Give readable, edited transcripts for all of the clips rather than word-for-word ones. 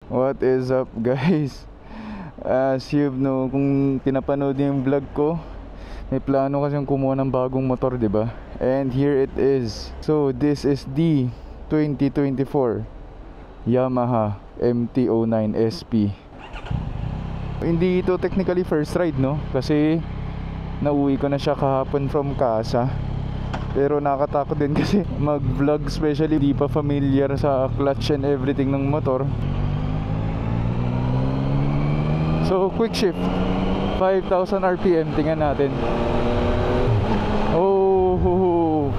What is up guys? As you know, kung pinapanood niyo yung vlog ko, may plano kasing kumuha ng bagong motor, diba? And here it is. So this is the 2024 Yamaha MT-09 SP. Hindi ito technically first ride, no? Kasi nauwi ko na siya kahapon from casa. Pero nakakatakot din kasi mag-vlog, especially di pa familiar sa clutch and everything ng motor. So quick shift 5,000 RPM, tingnan natin. Oh,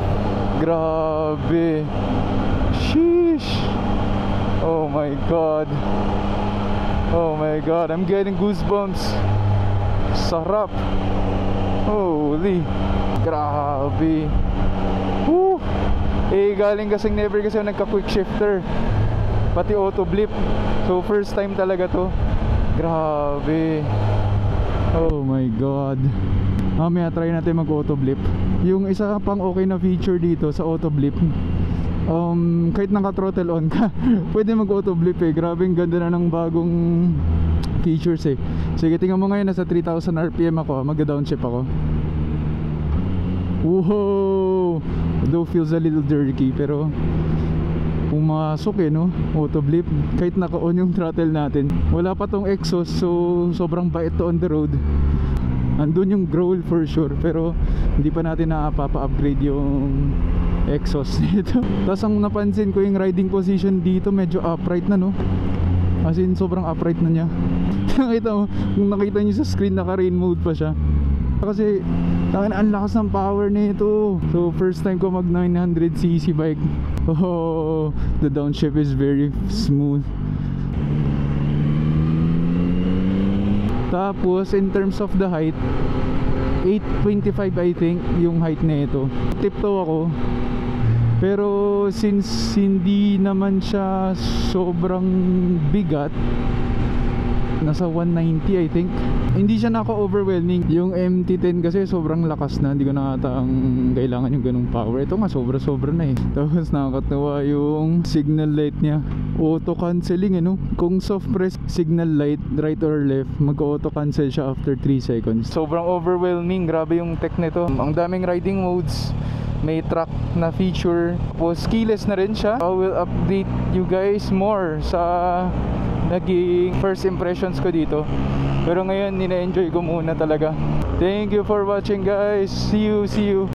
grabe. Sheesh. Oh my god. Oh my god, I'm getting goosebumps. Sarap. Holy, grabe. Woo. Galing kasing never kasi nagka-quick shifter, pati auto blip. So first time talaga to. Grabe. Oh my god. Mamaya try natin mag auto blip. Yung isa pang okay na feature dito sa auto blip, kahit naka-throttle on ka pwede mag auto blip eh. Grabe, ang ganda na ng bagong features eh. Sige, tingnan mo ngayon, nasa 3,000 RPM ako. Mag-downshift ako. Whoa. Though feels a little jerky, pero pumasok eh, no? Auto blip. Kahit naka-on yung throttle natin. Wala pa tong exhaust, so sobrang bait to on the road. Andun yung growl for sure, pero hindi pa natin napapa-upgrade yung exhaust nito. Tapos ang napansin ko, yung riding position dito medyo upright na, no? As in sobrang upright na niya. Nakita mo, kung nakita niyo sa screen, naka-rain mode pa siya. Kasi ang lakas ng power nito. So first time ko mag 900cc bike. Oh, the downshift is very smooth. Tapos in terms of the height, 825 I think yung height nito. Tiptoe ako. Pero since hindi naman siya sobrang bigat, nasa 190 I think, hindi siya naka-overwhelming. Yung MT-10 kasi sobrang lakas na, hindi ko na ata ang kailangan yung ganung power. Ito nga sobra-sobra na eh. Tapos nakakatawa yung signal light niya, auto cancelling, ano? Kung soft press signal light right or left, mag-auto cancel siya after 3 seconds. Sobrang overwhelming, grabe yung tech nito. Ang daming riding modes, may track na feature, tapos keyless na rin siya. I will update you guys more sa naging first impressions ko dito, pero ngayon nina-enjoy ko muna talaga. Thank you for watching guys. See you.